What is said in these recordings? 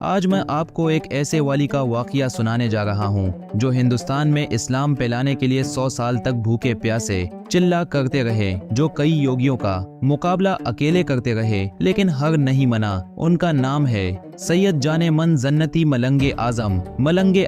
آج میں آپ کو ایک ایسے والی کا واقعہ سنانے جا رہا ہوں جو ہندوستان میں اسلام پھیلانے کے لیے 100 سال تک بھوکے پیاسے چلا کرتے رہے، جو کئی یوگیوں کا مقابلہ اکیلے کرتے رہے لیکن ہر نہیں منا۔ ان کا نام ہے سید جانے من جنتی ملنگ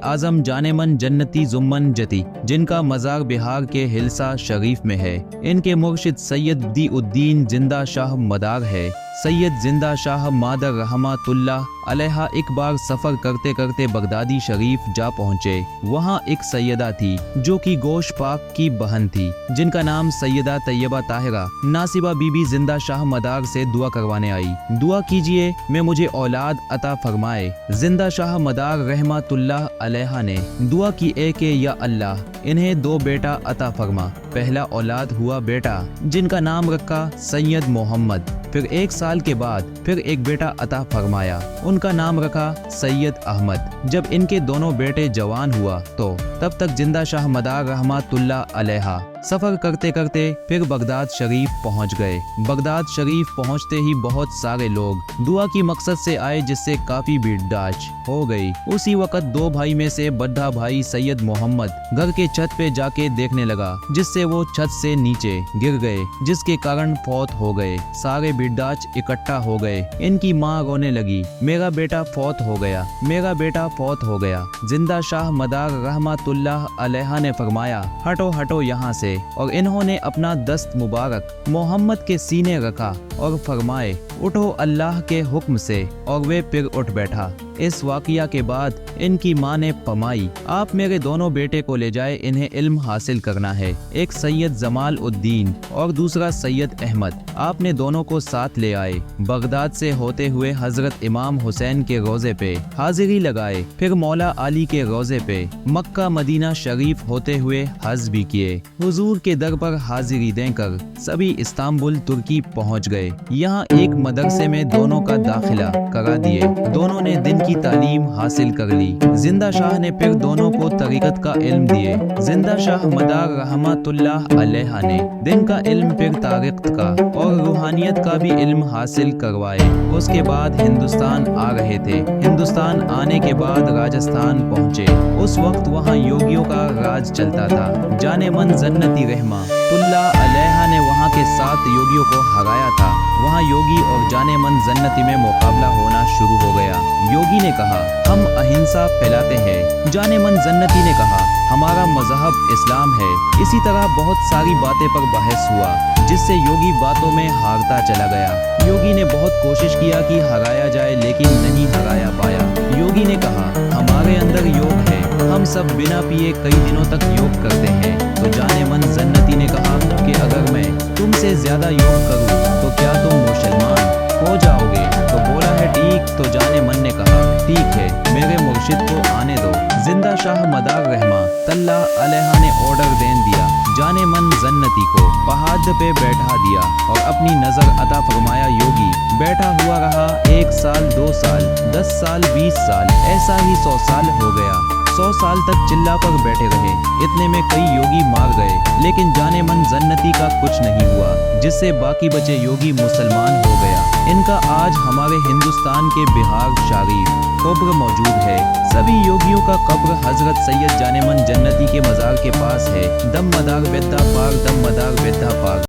اعظم جانے من جنتی زمن جتی، جن کا مزار بہار کے ہلسا شریف میں ہے۔ ان کے مرشد سید بدیع الدین زندہ شاہ مدار ہے۔ سید زندہ شاہ مادر رحمۃ اللہ علیہ ایک بار سفر کرتے کرتے بغدادی شریف جا پہنچے۔ وہاں ایک سیدہ تھی جو کہ گوش پاک کی بہن تھی، جن کا نام سیدہ طیبہ طاہرہ ناصبہ بی بی زندہ شاہ مدار سے دعا کروانے آئی۔ دعا کیجئے میں مجھے اولاد عطا فرمائے۔ زندہ شاہ مدار رحمۃ اللہ علیہ نے دعا کی، اے کہ یا اللہ انہیں 2 بیٹا عطا فرما۔ پہلا اولاد ہوا بیٹا جن کا نام رکھا سید محمد، پھر 1 سال کے بعد پھر ایک بیٹا عطا فرمایا، ان کا نام رکھا سید احمد۔ جب ان کے دونوں بیٹے جوان ہوا تو تب تک زندہ شاہ مدار رحمۃ اللہ علیہ سفر کرتے کرتے پھر بغداد شریف پہنچ گئے۔ بغداد شریف پہنچتے ہی بہت سارے لوگ دعا کی مقصد سے آئے، جس سے کافی بھیڑ ڈاچ ہو گئی۔ اسی وقت 2 بھائی میں سے بڑا بھائی سید محمد گھر کے چھت پہ جا کے دیکھنے لگا، جس سے وہ چھت سے نیچے گر گئے، جس کے کارن فوت ہو گئے۔ سارے بھیڑ ڈاچ اکٹھا ہو گئے۔ ان کی ماں رونے لگی، میرا بیٹا فوت ہو گیا، میرا بیٹا فوت ہو گیا۔ زندہ شاہ مدار رحمۃ اللہ علیہ نے فرمایا، ہٹو ہٹو یہاں سے، اور انہوں نے اپنا دست مبارک محمد کے سینے رکھا اور فرمائے، اٹھو اللہ کے حکم سے، اور وہ پھر اٹھ بیٹھا۔ اس واقعہ کے بعد ان کی ماں نے فرمائی، آپ میرے دونوں بیٹے کو لے جائے، انہیں علم حاصل کرنا ہے۔ ایک سید جمال الدین اور دوسرا سید احمد۔ آپ نے دونوں کو ساتھ لے آئے، بغداد سے ہوتے ہوئے حضرت امام حسین کے روضے پہ حاضری لگائے، پھر مولا علی کے روضے پہ مکہ مدینہ شریف ہوتے ہوئے حج بھی کیے۔ حضور کے در پر حاضری دے کر سبھی استنبول ترکی پہنچ گئے۔ یہاں ایک مدرسے میں دونوں کا داخلہ کرا دیے، دونوں نے دن کی تعلیم حاصل کر لی۔ زندہ شاہ نے پھر دونوں کو طریقت کا علم دیے۔ زندہ شاہ مدار رحمۃ اللہ علیہ نے دن کا علم، پھر طریقت کا اور روحانیت کا بھی علم حاصل کروائے۔ اس کے بعد ہندوستان آ رہے تھے۔ ہندوستان آنے کے بعد راجستھان پہنچے۔ اس وقت وہاں یوگیوں کا راج چلتا تھا۔ جانے من جنتی رحمۃ اللہ علیہ نے وہاں کے 7 یوگیوں کو ہرایا تھا۔ وہاں یوگی اور جانے من جنتی میں مقابلہ ہونا شروع ہو گیا۔ یوگی نے کہا، ہم اہنسا پھیلاتے ہیں۔ جانے من جنتی نے کہا، ہمارا مذہب اسلام ہے۔ اسی طرح بہت ساری باتیں پر بحث ہوا، جس سے یوگی باتوں میں ہارتا چلا گیا۔ یوگی نے بہت کوشش کیا کہ ہرایا جائے، لیکن نہیں ہرایا پایا۔ یوگی نے کہا، ہمارے اندر یوگ ہے، ہم سب بنا پیے کئی دنوں تک یوگ کرتے ہیں۔ تو جانے من جنتی نے کہا کہ اگر میں تم سے زیادہ یوگ کروں تو کیا تم مسلمان ہو جاؤ گے؟ تو بولا ہے ٹھیک۔ تو جانے من نے کہا، ٹھیک ہے، میرے مرشد کو آنے دو۔ زندہ شاہ مدار رحمۃ اللہ علیہ نے آرڈر دے دیا، جانے من جنتی کو پہاڑ پہ بیٹھا دیا اور اپنی نظر عطا فرمایا۔ یوگی بیٹھا ہوا رہا، 1 سال، 2 سال، 10 سال، 20 سال، ایسا ہی 100 سال ہو گیا۔ 100 سال تک چلا پر بیٹھے رہے۔ اتنے میں کئی یوگی مار گئے، لیکن جانے من جنتی کا کچھ نہیں ہوا، جس سے باقی بچے یوگی مسلمان ہو گیا۔ ان کا آج ہمارے ہندوستان کے بہار شریف قبر موجود ہے۔ سبھی یوگیوں کا قبر حضرت سید جانے من جنتی کے مزار کے پاس ہے۔ دم مدار ویدہ پاک، دم مدار ویدہ پاک۔